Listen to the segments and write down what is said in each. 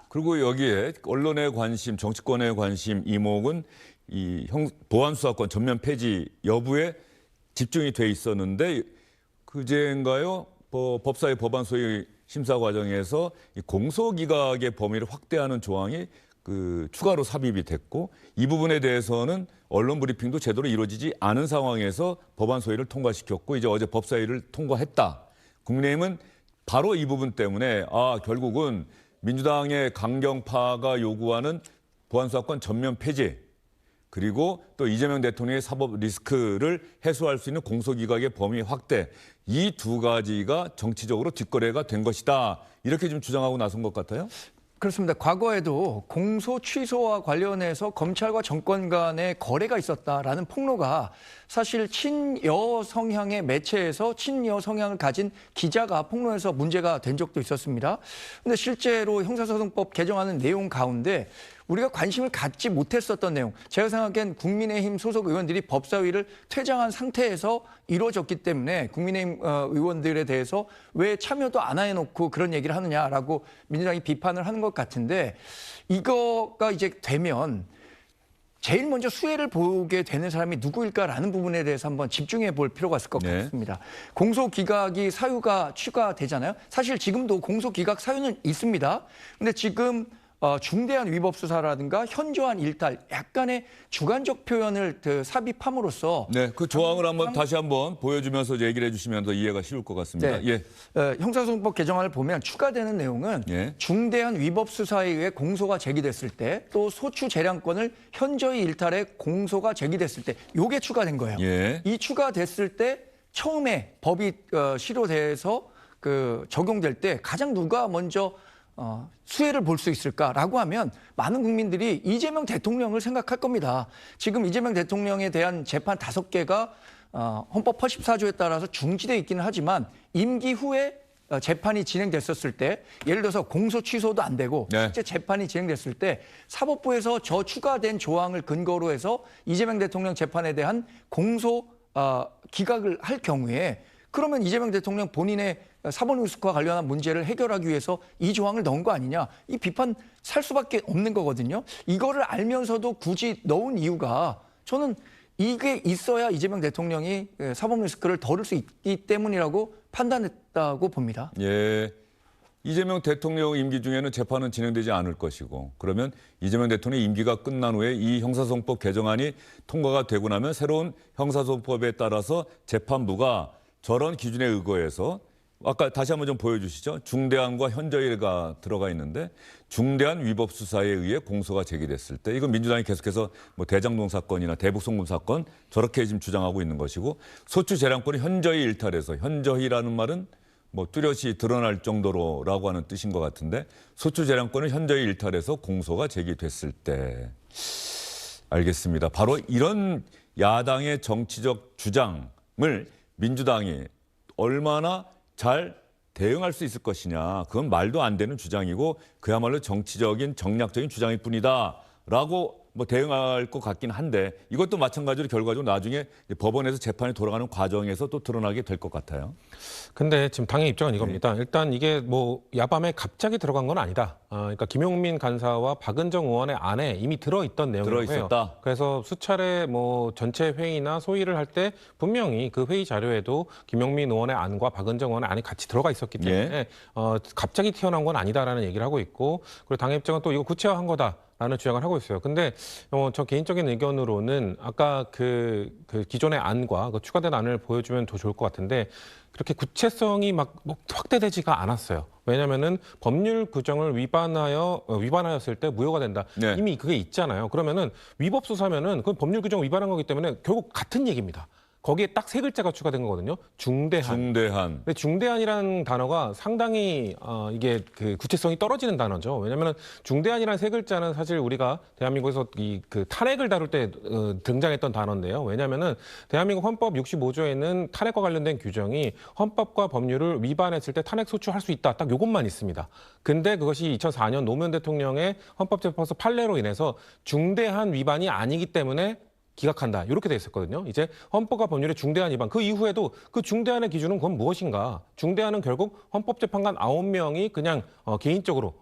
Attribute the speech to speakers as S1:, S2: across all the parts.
S1: 그리고 여기에 언론의 관심, 정치권의 관심 이목은 이 보안수사권 전면 폐지 여부에 집중이 돼 있었는데 그제인가요? 법사위 법안 소위 심사 과정에서 이 공소기각의 범위를 확대하는 조항이 추가로 삽입이 됐고 이 부분에 대해서는 언론 브리핑도 제대로 이루어지지 않은 상황에서 법안 소위를 통과시켰고 이제 어제 법사위를 통과했다. 국민의힘은 바로 이 부분 때문에 결국은 민주당의 강경파가 요구하는 보안수사권 전면 폐지 그리고 또 이재명 대통령의 사법 리스크를 해소할 수 있는 공소기각의 범위 확대 이 두 가지가 정치적으로 뒷거래가 된 것이다. 이렇게 좀 주장하고 나선 것 같아요.
S2: 그렇습니다. 과거에도 공소 취소와 관련해서 검찰과 정권 간의 거래가 있었다라는 폭로가 사실 친여 성향의 매체에서 친여 성향을 가진 기자가 폭로해서 문제가 된 적도 있었습니다. 그런데 실제로 형사소송법 개정하는 내용 가운데 우리가 관심을 갖지 못했었던 내용, 제가 생각엔 국민의힘 소속 의원들이 법사위를 퇴장한 상태에서 이루어졌기 때문에 국민의힘 의원들에 대해서 왜 참여도 안 해놓고 그런 얘기를 하느냐라고 민주당이 비판을 하는 것 같은데 이거가 이제 되면 제일 먼저 수혜를 보게 되는 사람이 누구일까라는 부분에 대해서 한번 집중해 볼 필요가 있을 것 같습니다. 공소기각이 사유가 추가되잖아요. 사실 지금도 공소기각 사유는 있습니다. 근데 지금 중대한 위법 수사라든가 현저한 일탈, 약간의 주관적 표현을 삽입함으로써
S1: 그 조항을 다시 한번 보여주면서 얘기를 해주시면 더 이해가 쉬울 것 같습니다.
S2: 형사소송법 개정안을 보면 추가되는 내용은 중대한 위법 수사에 의해 공소가 제기됐을 때 또 소추 재량권을 현저히 일탈해 공소가 제기됐을 때 이게 추가된 거예요. 이 추가됐을 때 처음에 법이 실효돼서 적용될 때 가장 누가 먼저 수혜를 볼 수 있을까라고 하면 많은 국민들이 이재명 대통령을 생각할 겁니다. 지금 이재명 대통령에 대한 재판 5개가 헌법 84조에 따라서 중지돼 있기는 하지만 임기 후에 재판이 진행됐었을 때 예를 들어서 공소 취소도 안 되고 실제 재판이 진행됐을 때 사법부에서 저 추가된 조항을 근거로 해서 이재명 대통령 재판에 대한 공소 기각을 할 경우에 그러면 이재명 대통령 본인의 사법 리스크와 관련한 문제를 해결하기 위해서 이 조항을 넣은 거 아니냐. 이 비판 살 수밖에 없는 거거든요. 이거를 알면서도 굳이 넣은 이유가 저는 이게 있어야 이재명 대통령이 사법 리스크를 덜을 수 있기 때문이라고 판단했다고 봅니다.
S1: 이재명 대통령 임기 중에는 재판은 진행되지 않을 것이고 그러면 이재명 대통령 임기가 끝난 후에 이 형사소송법 개정안이 통과가 되고 나면 새로운 형사소송법에 따라서 재판부가 저런 기준에 의거해서 아까 다시 한번 좀 보여주시죠. 중대한과 현저히가 들어가 있는데 중대한 위법 수사에 의해 공소가 제기됐을 때 이건 민주당이 계속해서 대장동 사건이나 대북송금 사건 저렇게 지금 주장하고 있는 것이고 소추 재량권이 현저히 일탈해서 현저히라는 말은 뚜렷이 드러날 정도로라고 하는 뜻인 것 같은데 소추 재량권은 현저히 일탈해서 공소가 제기됐을 때 알겠습니다. 바로 이런 야당의 정치적 주장을 민주당이 얼마나 잘 대응할 수 있을 것이냐. 그건 말도 안 되는 주장이고 그야말로 정치적인 정략적인 주장일 뿐이다라고 대응할 것 같긴 한데 이것도 마찬가지로 결과적으로 나중에 법원에서 재판이 돌아가는 과정에서 또 드러나게 될 것 같아요.
S3: 근데 지금 당의 입장은 이겁니다. 일단 이게 야밤에 갑자기 들어간 건 아니다. 그러니까 김용민 간사와 박은정 의원의 안에 이미 들어있던 내용이고요. 그래서 수차례 전체 회의나 소위를 할 때 분명히 그 회의 자료에도 김용민 의원의 안과 박은정 의원의 안이 같이 들어가 있었기 때문에 갑자기 튀어나온 건 아니다라는 얘기를 하고 있고 그리고 당의 입장은 또 이거 구체화한 거다. 라는 주장을 하고 있어요. 근데 저 개인적인 의견으로는 아까 그 기존의 안과 그 추가된 안을 보여주면 더 좋을 것 같은데 그렇게 구체성이 확대되지가 않았어요. 왜냐하면은 법률 규정을 위반하였을 때 무효가 된다. 이미 그게 있잖아요. 그러면은 위법 수사면은 그 법률 규정 위반한 거기 때문에 결국 같은 얘기입니다. 거기에 딱 3글자가 추가된 거거든요. 중대한. 근데 중대한이라는 단어가 상당히 이게 구체성이 떨어지는 단어죠. 왜냐하면 중대한이라는 3글자는 사실 우리가 대한민국에서 탄핵을 다룰 때 등장했던 단어인데요. 왜냐하면은 대한민국 헌법 65조에는 탄핵과 관련된 규정이 헌법과 법률을 위반했을 때 탄핵 소추할 수 있다. 딱 요것만 있습니다. 근데 그것이 2004년 노무현 대통령의 헌법재판소 판례로 인해서 중대한 위반이 아니기 때문에 기각한다 이렇게 돼 있었거든요. 이제 헌법과 법률의 중대한 위반 그 이후에도 그 중대한의 기준은 그건 무엇인가? 중대한은 결국 헌법재판관 9명이 그냥 개인적으로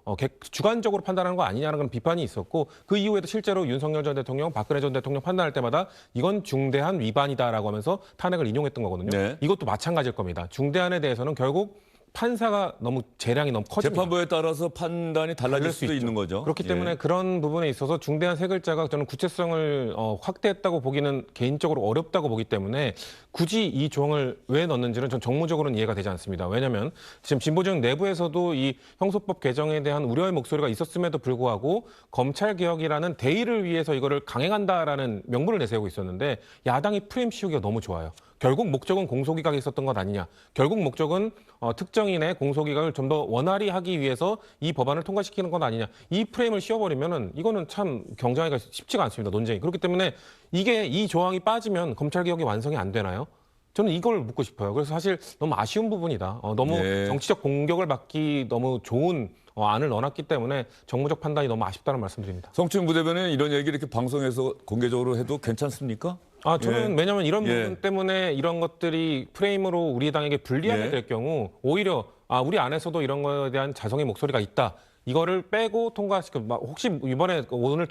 S3: 주관적으로 판단하는 거 아니냐는 건 비판이 있었고 그 이후에도 실제로 윤석열 전 대통령, 박근혜 전 대통령 판단할 때마다 이건 중대한 위반이다라고 하면서 탄핵을 인용했던 거거든요.
S1: 네.
S3: 이것도 마찬가지일 겁니다. 중대한에 대해서는 결국 판사가 재량이 너무 커집니다.
S1: 재판부에 따라서 판단이 달라질 수도 있는 거죠.
S3: 그렇기 때문에 그런 부분에 있어서 중대한 세 글자가 저는 구체성을 확대했다고 보기는 개인적으로 어렵다고 보기 때문에 굳이 이 조항을 왜 넣는지는 전 정무적으로는 이해가 되지 않습니다. 왜냐하면 지금 진보정 내부에서도 이 형소법 개정에 대한 우려의 목소리가 있었음에도 불구하고 검찰개혁이라는 대의를 위해서 이거를 강행한다라는 명분을 내세우고 있었는데 야당이 프레임 씌우기가 너무 좋아요. 결국 목적은 공소기각이 있었던 것 아니냐. 결국 목적은 특정인의 공소기각을 좀 더 원활히 하기 위해서 이 법안을 통과시키는 것 아니냐. 이 프레임을 씌워버리면은 이거는 참 경쟁하기가 쉽지가 않습니다. 논쟁이. 그렇기 때문에 이 조항이 빠지면 검찰개혁이 완성이 안 되나요? 저는 이걸 묻고 싶어요. 그래서 사실 너무 아쉬운 부분이다. 너무 정치적 공격을 받기 너무 좋은 안을 넣어놨기 때문에 정무적 판단이 너무 아쉽다는 말씀드립니다.
S1: 성춘 부대변인은 이런 얘기를 이렇게 방송에서 공개적으로 해도 괜찮습니까?
S3: 저는 왜냐하면 이런 부분 때문에 이런 것들이 프레임으로 우리 당에게 불리하게 될 경우 오히려 우리 안에서도 이런 거에 대한 자성의 목소리가 있다. 이거를 빼고 혹시 이번에 오늘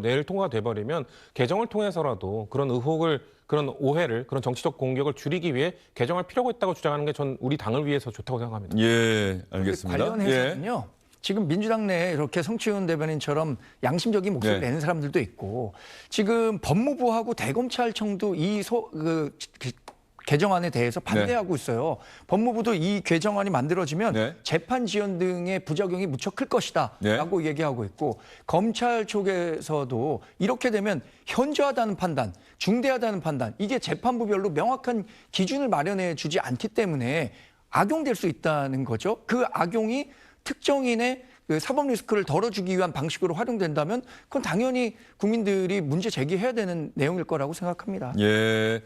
S3: 내일 통과가 돼버리면 개정을 통해서라도 그런 의혹을 그런 오해를 그런 정치적 공격을 줄이기 위해 개정할 필요가 있다고 주장하는 게 전 우리 당을 위해서 좋다고 생각합니다.
S1: 예, 알겠습니다.
S2: 관련해서는요. 지금 민주당 내에 이렇게 성추윤 대변인처럼 양심적인 목소리를
S1: 네.
S2: 내는 사람들도 있고 지금 법무부하고 대검찰청도 개정안에 대해서 반대하고 있어요. 법무부도 이 개정안이 만들어지면 재판 지연 등의 부작용이 무척 클 것이다라고 얘기하고 있고 검찰 쪽에서도 이렇게 되면 현저하다는 판단, 중대하다는 판단 이게 재판부별로 명확한 기준을 마련해 주지 않기 때문에 악용될 수 있다는 거죠. 그 악용이 특정인의 그 사법 리스크를 덜어주기 위한 방식으로 활용된다면 그건 당연히 국민들이 문제 제기해야 되는 내용일 거라고 생각합니다.
S1: 예.